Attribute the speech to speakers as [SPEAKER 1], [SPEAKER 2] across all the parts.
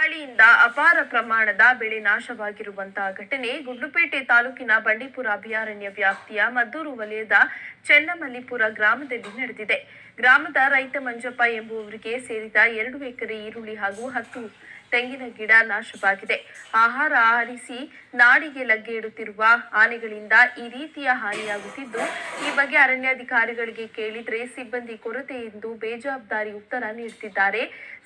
[SPEAKER 1] ಮಳೆಯಿಂದ ಅಪಾರ ಪ್ರಮಾಣದ ಬೆಳೆ ನಾಶವಾಗಿರುವಂತಹ ಘಟನೆ ಗುಂಡ್ಲುಪೇಟೆ ತಾಲೂಕಿನ ಬಂಡೀಪುರ ಅಭಯಾರಣ್ಯ ವ್ಯಾಪ್ತಿಯ ಮದ್ದೂರು ವಲಯದ ಚೆನ್ನಮಲ್ಲಿಪುರ ಗ್ರಾಮದಲ್ಲಿ ನಡೆದಿದೆ. ಗ್ರಾಮದ ರೈತ ಮಂಜಪ್ಪ ಎಂಬುವವರಿಗೆ ಸೇರಿದ 2 ಎಕರೆ ಈರುಳ್ಳಿ ಹಾಗೂ 10 ತೆಂಗಿನ ಗಿಡ ನಾಶವಾಗಿದೆ. ಆಹಾರ ಆರಿಸಿ ನಾಡಿಗೆ ಲಗ್ಗೆ ಇಡುತ್ತಿರುವ ಆನೆಗಳಿಂದ ಈ ರೀತಿಯ ಹಾನಿಯಾಗುತ್ತಿದ್ದು, ಈ ಬಗ್ಗೆ ಅರಣ್ಯಾಧಿಕಾರಿಗಳಿಗೆ ಕೇಳಿದ್ರೆ ಸಿಬ್ಬಂದಿ ಕೊರತೆ ಎಂದು ಬೇಜವಾಬ್ದಾರಿ ಉತ್ತರ ನೀಡುತ್ತಿದ್ದಾರೆ.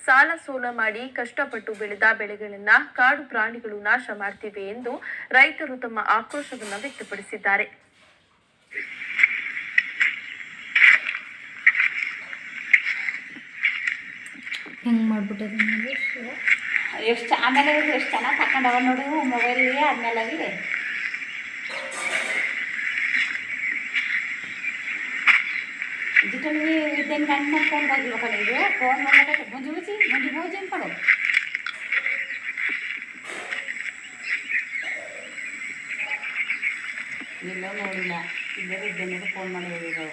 [SPEAKER 1] ಸಾಲ ಸೋಲ ಮಾಡಿ ಕಷ್ಟಪಟ್ಟು ಬೆಳೆದ ಬೆಳೆಗಳನ್ನ ಕಾಡು ಪ್ರಾಣಿಗಳು ನಾಶ ಮಾಡ್ತಿವೆ ಎಂದು ರೈತರು ತಮ್ಮ ಆಕ್ರೋಶವನ್ನು ವ್ಯಕ್ತಪಡಿಸಿದ್ದಾರೆ.
[SPEAKER 2] ಹೆಂಗೆ ಮಾಡ್ಬಿಟ್ಟಿದೆ ನೋಡಿ,
[SPEAKER 3] ಎಷ್ಟು ಆಮೇಲೆ ಎಷ್ಟು ಚೆನ್ನಾಗಿ ತಗೊಂಡವ ನೋಡಿ ಮೊಬೈಲ್ಗೆ ಆದ್ಮೇಲೆ ಡಿಜಿಟಲ್ಗೆ ಇದ್ದೇನು ಗಂಟು ಮಾಡ್ಕೊಂಡು ಹೋಗಿಲ್ಲ ಕಡೆ ಇದು ಫೋನ್ ಮಾಡ್ಬೇಕು ಮುಂಜಿ ಬೂಜಿ ಅನ್ಕೊಡು ಇಲ್ಲ ನೋಡಿಲ್ಲ ಇದ್ದರೆ ಇದ್ದೇನೆ ಫೋನ್ ಮಾಡಿ ಹೋಗಿರೋ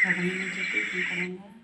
[SPEAKER 3] Kadang-kadang jadi kadang-kadang